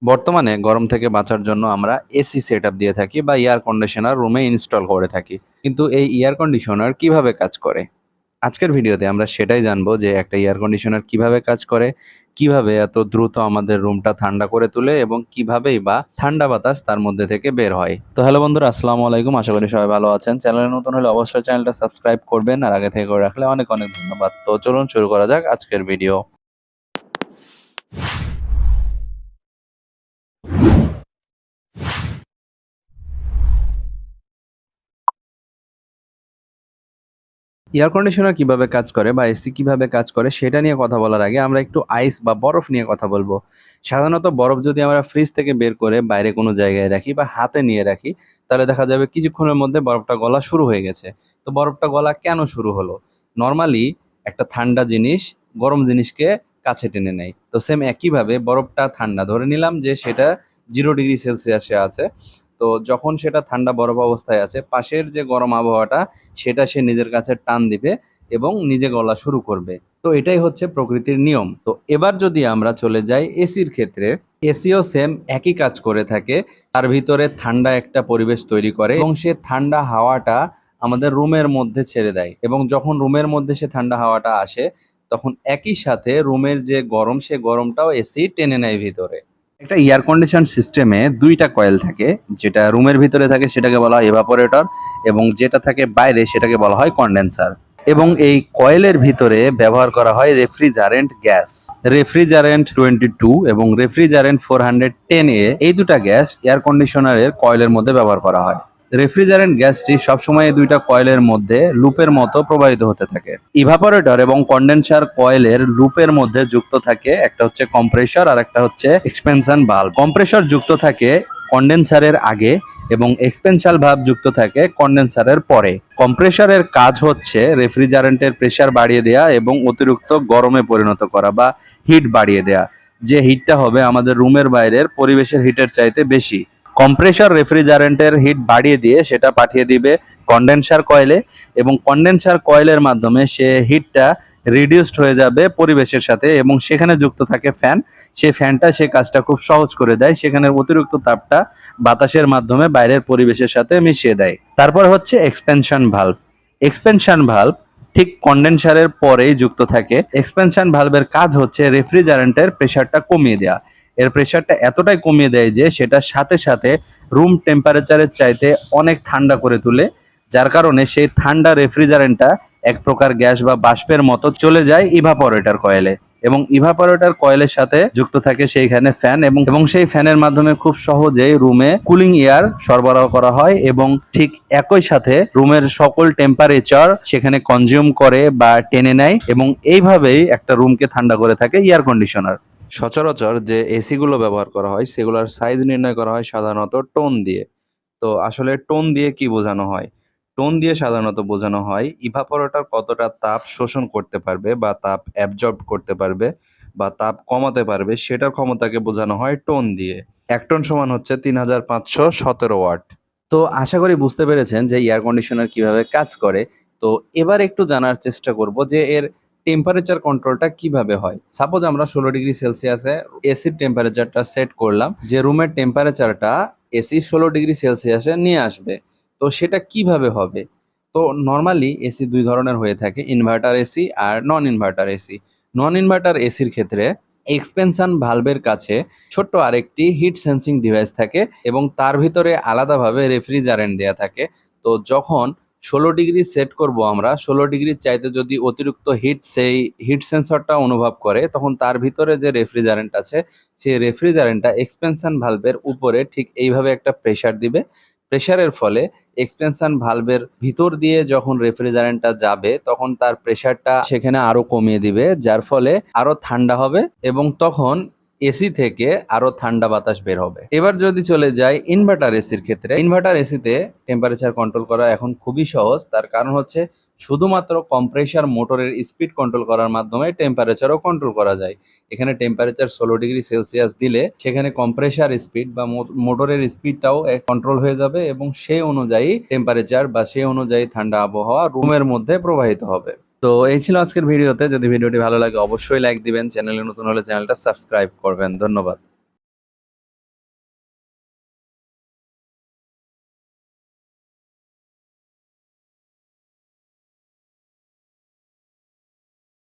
বর্তমানে গরম থেকে বাঁচার জন্য আমরা এসি সেটআপ দিয়ে থাকি বা এয়ার কন্ডিশনার রুমে ইনস্টল করে থাকি। কিন্তু এই এয়ার কন্ডিশনার কিভাবে কাজ করে? আজকের ভিডিওতে আমরা সেটাই জানবো যে একটা এয়ার কন্ডিশনার কিভাবে কাজ করে, কিভাবে এত দ্রুত আমাদের রুমটা ঠান্ডা করে তোলে এবং কিভাবেই বা ঠান্ডা বাতাস তার মধ্যে থেকে বের হয়। তো হ্যালো বন্ধুরা, আসসালামু আলাইকুম। আশা করি সবাই ভালো আছেন। চ্যানেলে নতুন হলে অবশ্যই চ্যানেলটা সাবস্ক্রাইব করবেন আর আগে থেকে করে রাখলে অনেক অনেক ধন্যবাদ। তো চলুন শুরু করা যাক আজকের ভিডিও। এয়ার কন্ডিশনার কিভাবে কাজ করে বা এসি কিভাবে কাজ করে সেটা নিয়ে কথা বলার আগে আমরা একটু আইস বা বরফ নিয়ে কথা বলবো। সাধারণত বরফ যদি আমরা ফ্রিজ থেকে বের করে বাইরে কোনো জায়গায় রাখি বা হাতে নিয়ে রাখি, তাহলে দেখা যাবে কিছুক্ষণের মধ্যে বরফটা গলা শুরু হয়ে গেছে। তো বরফটা গলা কেন শুরু হলো? নর্মালি একটা ঠান্ডা জিনিস গরম জিনিসকে কাছে টেনে নেয়। তো সেম একইভাবে বরফটা ঠান্ডা, ধরে নিলাম যে সেটা 0 ডিগ্রি সেলসিয়াসে আছে। তো যখন সেটা ঠান্ডা বরফ অবস্থায় আছে, পাশের যে গরম আবহাওয়াটা সেটা সে নিজের কাছে টান দিবে এবং নিজে গলা শুরু করবে। তো এটাই হচ্ছে প্রকৃতির নিয়ম। তো এবার যদি আমরা চলে যাই এসির ক্ষেত্রে, এসিও সেম একই কাজ করে থাকে। তার ভিতরে ঠান্ডা একটা পরিবেশ তৈরি করে এবং সে ঠান্ডা হাওয়াটা আমাদের রুমের মধ্যে ছেড়ে দেয়, এবং যখন রুমের মধ্যে সে ঠান্ডা হাওয়াটা আসে, তখন একই সাথে রুমের যে গরম সে গরমটাও এসি টেনে নেয় ভিতরে। একটা এয়ার কন্ডিশন সিস্টেমে দুইটা কয়েল থাকে। যেটা রুমের ভিতরে থাকে সেটাকে বলা হয় এভাপোরেটর, এবং যেটা থাকে বাইরে সেটাকে বলা হয় কন্ডেন্সার। এবং এই কয়েলের ভিতরে ব্যবহার করা হয় রেফ্রিজারেন্ট গ্যাস। রেফ্রিজারেন্ট 22 এবং রেফ্রিজারেন্ট 410A, এই দুটা গ্যাস এয়ার কন্ডিশনারের কয়েলের মধ্যে ব্যবহার করা হয়। রেফ্রিজারেন্ট গ্যাসটি সবসময় এই দুইটা কয়েলের মধ্যে লুপের মতো প্রবাহিত হতে থাকে। ইভাপোরেটর এবং কন্ডেনসার কয়েলের লুপের মধ্যে যুক্ত থাকে একটা হচ্ছে কম্প্রেসর আর একটা হচ্ছে এক্সপেনশন ভালভ। কম্প্রেসর যুক্ত থাকে কন্ডেনসারের আগে এবং এক্সপেনশন ভালভ যুক্ত থাকে কন্ডেনসারের পরে। কম্প্রেসরের কাজ হচ্ছে রেফ্রিজারেন্টের প্রেসার বাড়িয়ে দেয়া এবং অতিরিক্ত গরমে পরিণত করা বা হিট বাড়িয়ে দেয়া, যে হিটটা হবে আমাদের রুমের বাইরের পরিবেশের হিটের চাইতে বেশি। কম্প্রেসর রেফ্রিজারেন্টের হিট বাড়িয়ে দিয়ে সেটা পাঠিয়ে দিবে কন্ডেনসার কয়েলে, এবং কন্ডেনসার কয়েলের মাধ্যমে সে হিটটা রিডিউসড হয়ে যাবে পরিবেশের সাথে, এবং সেখানে যুক্ত থাকে ফ্যান। সেই ফ্যানটা সে কাজটা খুব সহজ করে দেয়, সেখানে অতিরিক্ত তাপটা বাতাসের মাধ্যমে বাইরের পরিবেশের সাথে মিশিয়ে দেয়। তারপর হচ্ছে এক্সপেনশন ভালভ। এক্সপেনশন ভালভ ঠিক কন্ডেনসারের পরেই যুক্ত থাকে। এক্সপেনশন ভালভের কাজ হচ্ছে রেফ্রিজারেন্টের প্রেসারটা কমিয়ে দেওয়া। এর প্রেসারটা এতটাই কমিয়ে দেয় যে সেটা সাথে সাথে রুম টেম্পারেচারের চাইতে অনেক ঠান্ডা করে তোলে, যার কারণে সেই ঠান্ডা রেফ্রিজারেন্টটা এক প্রকার গ্যাস বা বাষ্পের মতো চলে যায় ইভাপোরেটর কয়েলে, এবং ইভাপোরেটর কয়েলের সাথে যুক্ত থাকে সেইখানে ফ্যান, এবং সেই ফ্যানের মাধ্যমে খুব সহজেই রুমে কুলিং এয়ার সরবরাহ করা হয়, এবং ঠিক একই সাথে রুমের সকল টেম্পারেচার সেখানে কনজিউম করে বা টেনে নেয়, এবং এইভাবেই একটা রুমকে ঠান্ডা করে থাকে এয়ার কন্ডিশনার। সচরাচর যে এসি গুলো ব্যবহার করা হয় সেগুলোর সাইজ নির্ণয় করা হয় সাধারণত টোন দিয়ে। তো আসলে টোন দিয়ে কি বোঝানো হয়? টোন দিয়ে সাধারণত বোঝানো হয় ইভাপোরেটর কতটা তাপ শোষণ করতে পারবে বা তাপ অ্যাবজর্ব করতে পারবে বা তাপ কমাতে পারবে, সেটার ক্ষমতাকে বোঝানো হয় টোন দিয়ে। ১ টন সমান হচ্ছে ৩৫১৭ ওয়াট। তো আশা করি বুঝতে পেরেছেন যে এয়ার কন্ডিশনার কিভাবে কাজ করে। তো এবার একটু জানার চেষ্টা করব যে এর টেম্পারেচার কন্ট্রোলটা কিভাবে হয়। সাপোজ আমরা 16 ডিগ্রি সেলসিয়াসে এসির টেম্পারেচারটা সেট করলাম, যে রুমের টেম্পারেচারটা এসি 16 ডিগ্রি সেলসিয়াসে নিয়ে আসবে। তো সেটা কিভাবে হবে? তো নর্মালি এসি দুই ধরনের হয়ে থাকে, ইনভার্টার এসি আর non inverter AC. Non inverter এসির ক্ষেত্রে এক্সপেনশন ভালভের কাছে ছোট্ট আরেকটি হিট সেন্সিং ডিভাইস থাকে, এবং তার ভিতরে আলাদাভাবে রেফ্রিজারেন্ট দেয়া থাকে। তো যখন 16 ডিগ্রি সেট করব আমরা, 16 ডিগ্রির চাইতে যদি অতিরিক্ত হিট সেই হিট সেন্সরটা অনুভব করে, তখন তার ভিতরে যে রেফ্রিজারেন্ট আছে সেই রেফ্রিজারেন্টটা এক্সপেনশন ভালভের উপরে ঠিক এইভাবে একটা প্রেসার দিবে। প্রেসারের ফলে এক্সপেনশন ভালভের ভিতর দিয়ে যখন রেফ্রিজারেন্টটা যাবে, তখন তার প্রেসারটা সেখানে আরো কমিয়ে দিবে, যার ফলে আরো ঠান্ডা হবে, এবং তখন এসি থেকে আরো ঠান্ডা বাতাস বের হবে। এবার যদি চলে যাই ইনভার্টার এসির ক্ষেত্রে, ইনভার্টার এসিতে টেম্পারেচার কন্ট্রোল করা এখন খুবই সহজ। তার কারণ হচ্ছে শুধুমাত্র কম্প্রেসার মোটরের স্পিড কন্ট্রোল করার মাধ্যমে টেম্পারেচারও কন্ট্রোল করা যায়। এখানে টেম্পারেচার 16 ডিগ্রি সেলসিয়াস দিলে সেখানে কম্প্রেসার স্পিড বা মোটরের স্পিডটাও কন্ট্রোল হয়ে যাবে, এবং সেই অনুযায়ী টেম্পারেচার বা সেই অনুযায়ী ঠান্ডা আবহাওয়া রুমের মধ্যে প্রবাহিত হবে। তো এই ছিল আজকের ভিডিওতে। যদি ভিডিওটি ভালো লাগে অবশ্যই লাইক দিবেন, চ্যানেলে নতুন হলে চ্যানেলটা সাবস্ক্রাইব করবেন। ধন্যবাদ।